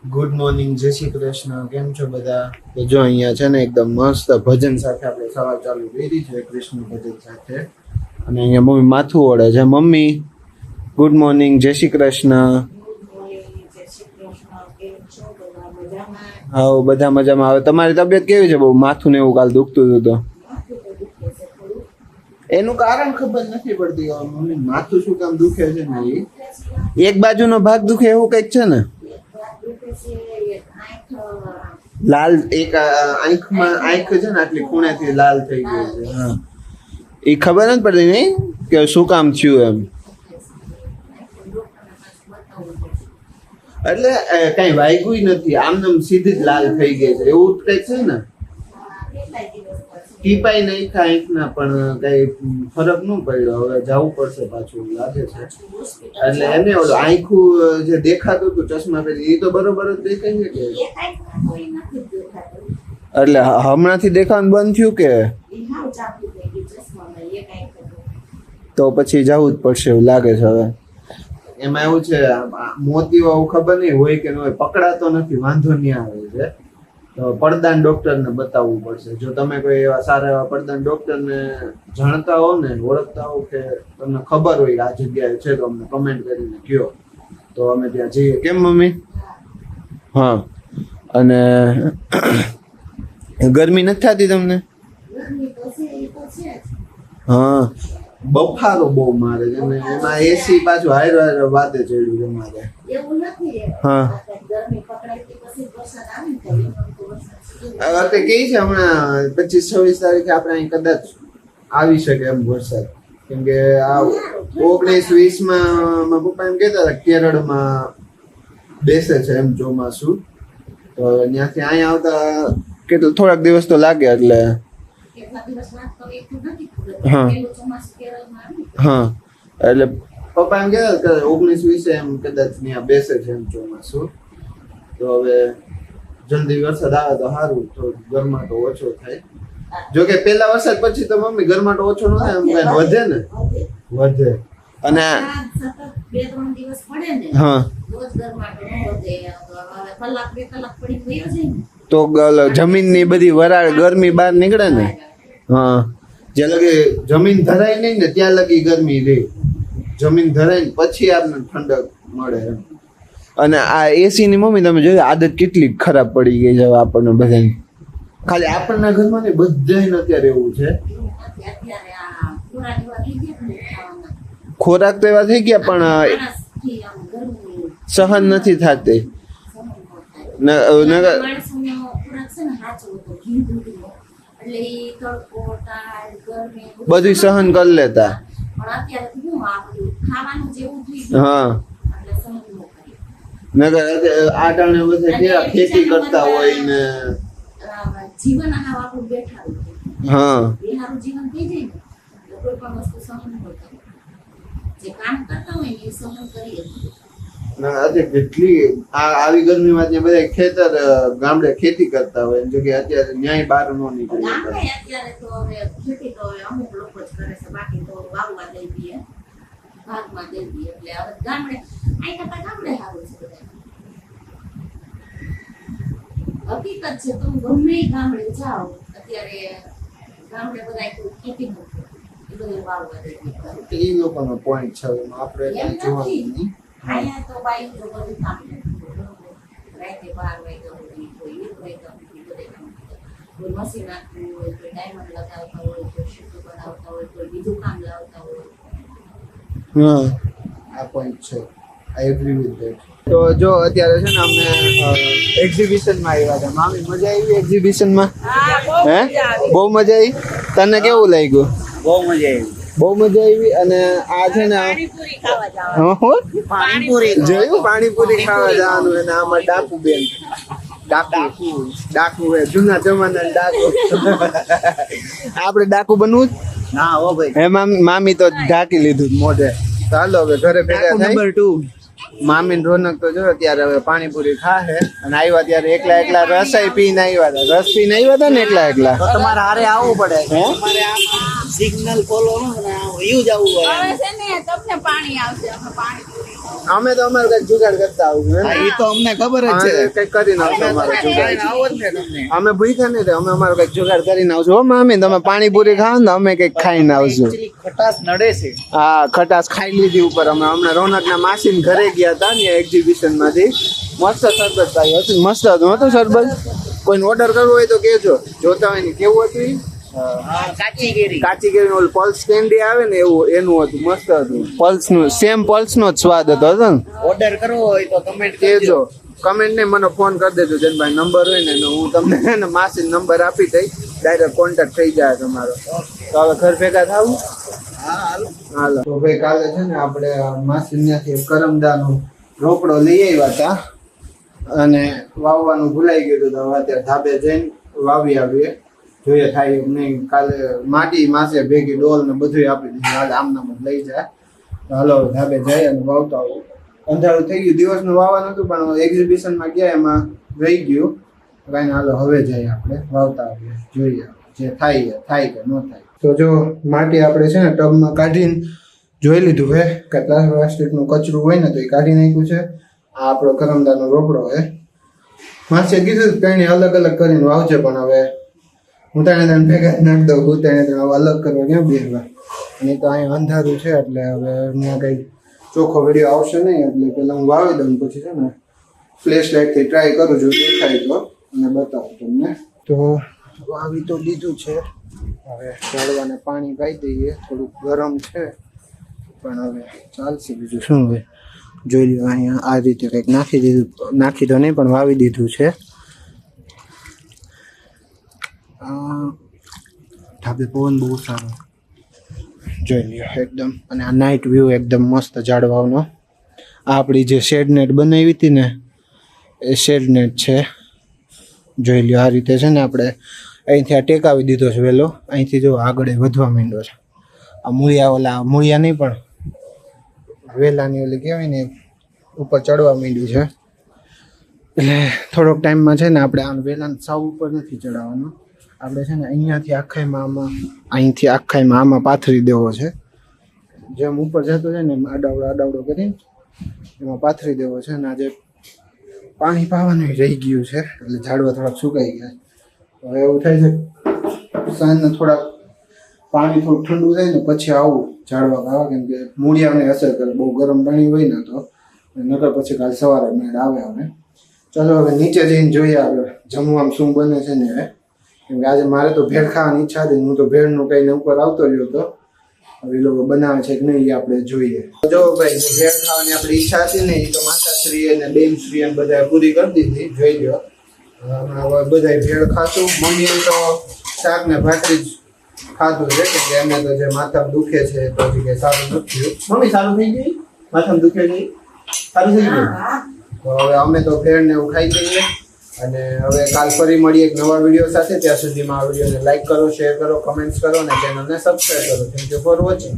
Good morning, જય શ્રી કૃષ્ણ. કેમ છો બધા? તો જો અહીંયા છે ને એકદમ મસ્ત ભજન સાથે આપણે સવાર ચાલુ કરી છે, કૃષ્ણ ભજન સાથે. અને અહીંયા મમ્મી માથું ઓળે છે. મમ્મી ગુડ મોર્નિંગ, જય શ્રી કૃષ્ણ. હા, બધા મજામાં. આવે તમારી તબિયત કેવી છે? બહુ માથું ને એવું કાલ દુખતું હતું તો એનું કારણ ખબર નથી પડતી. મમ્મી માથું શું કામ દુખે છે ને એક બાજુનો ભાગ દુખે એવું કઈક છે ને. લાલ એક આંખમાં આંખ છે ને આટલી ખૂણેથી લાલ થઈ ગઈ છે. હા, એ ખબર નથી પડતી નહીં કે શું કામ થયું એમ. એટલે કઈ વાગ્યું નથી, આમનેમ સીધી જ લાલ થઈ ગઈ છે એવું કઈક છે ને. ટીપાઈ નહીં આંખ ના, પણ કઈ ફરક ન પડ્યો. હવે જવું પડશે પાછું લાગે છે. એટલે એને ઓલું આંખું જે દેખાતું હતું ચશ્મા પહેરી એ તો બરોબર જ દેખાય છે કે એટલે હમણાંથી દેખાવાનું બંધ થયું કે તો પછી જવું જ પડશે એવું લાગે છે. હવે એમાં એવું છે મોતીઓ ખબર નહીં હોય કે ન હોય, પકડાતો નથી, વાંધો નહીં આવે છે. તો પડદાન ડોક્ટરને બતાવવું પડશે. જો તમે કોઈ એવા સારા એવા પડદાન ડોક્ટરને જાણતા હો ને, ઓળખતા હો, કે તમને ખબર હોય કે આ જગ્યાએ છે તો અમને કમેન્ટ કરીને કહો તો અમે ત્યાં જઈએ. કેમ મમ્મી? હા. અને ગરમી નથી થતી તમને? હા, બફારો બહુ મારે છે ને એમાં એસી પાછું હાયરો હાયરો વાદે ચડ્યું છે મારે. હા, આ વખતે કઈ છે હમણાં 25-26 તારીખે આપણે અહીં કદાચ આવી શકે એમ વરસાદ. કેમ કે આ 19-20 માં પપ્પા એમ કહેતા હતા કેરળમાં બેસે છે એમ ચોમાસું. તો ત્યાંથી અહીંયા આવતા કેટલા થોડાક દિવસ તો લાગે. એટલે હા હા, એટલે પપ્પા એમ કહેતા કે 19-20 એમ કદાચ ત્યાં બેસે છે એમ ચોમાસું. તો હવે જલ્દી વરસાદ આવે તો સારું, તો ગરમાટો ઓછો થાય. જો કે પેલા વરસાદ પછી તો મમ્મી ગરમાટો ઓછો ન થાય, એમ કઈ વધે ને વધે. અને હા તો જમીનની બધી વરાળ ગરમી બહાર નીકળે ને. હા, જ્યાં લગી જમીન ધરાય નહીં ને ત્યાં લગી ગરમી રહે. જમીન ધરાય ને પછી આપણને ઠંડક મળે એમ. અને આ એસી ની મમ્મી તમે જોયું આદત કેટલી ખરાબ પડી ગઈ છે આપણને બધાને. ખાલી આપણના ઘરમાં ને બધાને અત્યારે એવું છે. ખોરાક તો એવા થઈ ગયા પણ સહન નથી થતી. બધું સહન કરી લેતા. હા, નગર આ ટાણે બધા કેવા ખેતી કરતા હોય ને. જીવન આપણું બેઠા. હા, બેહારું જીવન થઈ જાય ને કોઈ પણ વસ્તુ સહન કરતા જે કામ કરતા હોય ને એ સહન કરીએ. ના, આજે કેટલી આવી ગરમીમાં ત્યાં બધા ખેતર ગામડે ખેતી કરતા હોય જો કે અત્યારે ન્યાય બહાર નો નીકળે. અત્યારે તો હવે ખેતી તો અમુક લોકો જ કરે છે, બાકી તો વાવવા દઈ દઈએ, ભાગમાં દઈ દઈએ. એટલે હવે ગામડે અહીં કરતા ગામડે સારું છે. હકીકત છે, તમે ગમે ગામડે જાઓ અત્યારે ગામડે બધા ખેતી નથી, એ બધું વાવવા દઈ દે. એ લોકોનો પોઈન્ટ છે, આપણે જોવાનું નહીં. અહીંયા તો બાઈ તો બધું કામ રાતે 12 વાગ્યા સુધી કોઈ 1 વાગ્યા સુધી બધે કામ. કોઈ મશીન નાખવું હોય, કોઈ ડાયમંડ લગાવતા હોય, કોઈ શીટ બનાવતા હોય, કોઈ બીજું કામ લાવતા હોય. હા, આ પોઈન્ટ છે. I agree with that. તો જો અત્યારે છે ને અમે એક્ઝિબિશનમાં આવ્યા હતા. મામી મજા આવી એક્ઝિબિશનમાં? હે, બહુ મજા આવી. તને કેવું લાગ્યું? બહુ મજા આવી. બહુ મજા આવી. અને આ છે ને પાણીપુરી જોયું પાણીપુરી ખાવા જવાનું. અને આમાં ડાકુ બેન ડાકુ હે જૂના જમાના ડાકુ. આપણે ડાકુ બનવું જ ના હો ભાઈ. હે મામી તો ઢાંકી લીધું મોઢે. ચાલો હવે ઘરે ભેગા થાય. નંબર 2 મામી રોનક તો જો અત્યારે હવે પાણીપુરી ખાશે. અને આવ્યા ત્યારે એકલા એકલા રસાઈ પીને આવ્યા હતા. રસ પીને આવ્યા હતા ને એકલા એકલા. તો તમારે હારે આવવું પડે. તમારે આ સિગ્નલ ફોલો નો ને એવું જ આવવું પડે. હવે છે ને તમને પાણી આવશે, અમે પાણીપુરી અમે તો અમારે કઈક જુગાડ કરતા આવું હા, ઈ તો અમને ખબર જ છે. કઈક કરીને આવશું અમારે જુગાડ. આવો જ ને તમને. અમે ભૂખ્યા નહીં અમે અમારે કઈક જુગાડ કરીને આવશું હો મામી. તમે પાણીપુરી ખાવ ને અમે કઈક ખાઈને આવશું. Actually ખટાશ નડે છે. હા ખટાશ ખાઈ લીધી ઉપર. અમે હમણાં રોનકના માસીને ઘરે ગયા હતા ને એક્ઝિબિશન માંથી. મસ્ત શરબત પાયું હતું. મસ્ત હતું શરબત. કોઈને ઓર્ડર કરવો હોય તો કેજો. જોતા હોય ને કેવું હતું ઈ? કાચી કેરી. કાચી કેરી ઓલું પલ્સ કેન્ડી આવે ને એવું એનું હતું. મસ્ત હતું. પલ્સ નું સેમ પલ્સ નો જ સ્વાદ હતો ને. ઓર્ડર કરવો હોય તો કમેન્ટ કેજો. કમેન્ટ ને મને ફોન કરી દેજો જનભાઈ નંબર હોય ને હું તમને માસી નંબર આપી દઈ. ડાયરેક્ટ કોન્ટેક્ટ થઈ જાય તમારો. તો હવે ઘર ભેગા થાવું. હા હાલો. હાલો તો ભાઈ કાલે છે ને આપણે માસી ત્યાંથી કરમદાનો રોકડો લઈ આવ્યા હતા અને વાવવાનું ભૂલાઈ ગયું હતું. તો હવે અત્યારે ધાબે જઈને વાવી આવીએ. જોઈએ થાય એમ નહીં. કાલે માટી માસે ભેગી ડોલ ને બધું આપી દીધું. હાલ આમનામ જ લઈ જાય. તો હાલો ધાબે જઈએ અને વાવતા આવું. અંધારું થઈ ગયું. દિવસનું વાવવાનું હતું પણ એક્ઝિબિશનમાં ગયા એમાં રહી ગયું. કાંઈ હાલો હવે જઈએ આપણે વાવતા આવીએ. જોઈએ જે થાય કે ન થાય. તો જો માટી આપણે છે ને ટબમાં કાઢીને જોઈ લીધું હે કે પ્લાસ્ટિકનું કચરું હોય ને તો એ કાઢી નાખ્યું છે. આ આપણો કરમદાનો રોકડો હે. માસીએ કીધું કઈ અલગ અલગ કરીને વાવજે પણ હવે હું તને ભેગા જ નાખી દઉં. હું તને હવે અલગ કરવા ક્યાં બેસવા. અને તો અહીંયા અંધારું છે એટલે હવે ત્યાં કંઈ ચોખ્ખો વિડીયો આવશે નહીં. એટલે પેલા હું વાવી દઉં પછી છે ને ફ્લેશ લાઇટથી ટ્રાય કરું છું દેખાય તો અને બતાવું તમને. તો વાવી તો દીધું છે. હવે ઝાડવાને પાણી પાઈ દઈએ. થોડુંક ગરમ છે પણ હવે ચાલશે. બીજું શું હોય જોઈ લો. અહીંયા આ રીતે કંઈક નાખી તો નહીં પણ વાવી દીધું છે. ઢાબે પવન બહુ સારો જોઈ લ્યો એકદમ. અને આ નાઇટ વ્યૂ એકદમ મસ્ત ઝાડવાનો. આ આપણી જે શેડ નેટ બનાવી હતી ને એ શેડ નેટ છે. જોઈ લ્યો આ રીતે છે ને આપણે અહીંથી આ ટેકાવી દીધો છે વહેલો. અહીંથી જો આગળ વધવા માંડ્યો છે. આ મૂળિયા નહીં પણ વેલાની ઓલી કહેવાય ને ઉપર ચડવા માંડ્યું છે. એટલે થોડોક ટાઈમમાં છે ને આપણે આમ વેલાને સાવ ઉપર નથી ચડાવવાનું. આપણે છે ને અહીંયાથી અહીંથી આમાં પાથરી દેવો છે. જેમ ઉપર જતો છે ને એમ આડાવડો કરીને એમાં પાથરી દેવો છે. અને આજે પાણી પાવાનું રહી ગયું છે એટલે ઝાડવા થોડાક સુકાઈ ગયા. હવે એવું થાય છે સાંજના થોડાક પાણી થોડું ઠંડુ થાય ને પછી આવું ઝાડવા ખાવા. કેમ કે મૂળિયાને અસર કરે. બહુ ગરમ પાણી હોય ને તો નકર પછી કાલ સવારે મેળ આવે. હવે ચાલો હવે નીચે જઈને જોઈએ આપણે જમવામાં શું બને છે ને. હવે કેમ કે આજે મારે તો ભેળ ખાવાની ઈચ્છા હતી. હું તો ભેળનું કઈને ઉપર આવતો રહ્યો હતો. હવે એ લોકો બનાવે છે કે નહીં એ આપણે જોઈએ. જો ભાઈ ભેળ ખાવાની આપણી ઈચ્છા હતી ને એ તો માતાશ્રી અને બેનશ્રી એમ બધા પૂરી કરી દીધી. જોઈ લો હવે બધા ભેળ ખાશું. મમ્મીએ તો શાક ને ભાખરી જ ખાધું છે કે એમને તો જે માથામાં દુખે છે તો હજી કંઈ સારું નથી થયું. મમ્મી સારું થઈ ગઈ? માથામાં દુખે નહીં? સારું થઈ ગયું? તો હવે અમે તો ભેળ ને એવું ખાઈ જઈએ. અને હવે કાલ ફરી મળીએ એક નવા વિડીયો સાથે. ત્યાં સુધીમાં આ વિડીયોને લાઈક કરો, શેર કરો, કમેન્ટ્સ કરો અને ચેનલને સબસ્ક્રાઈબ કરો. Thank you for watching.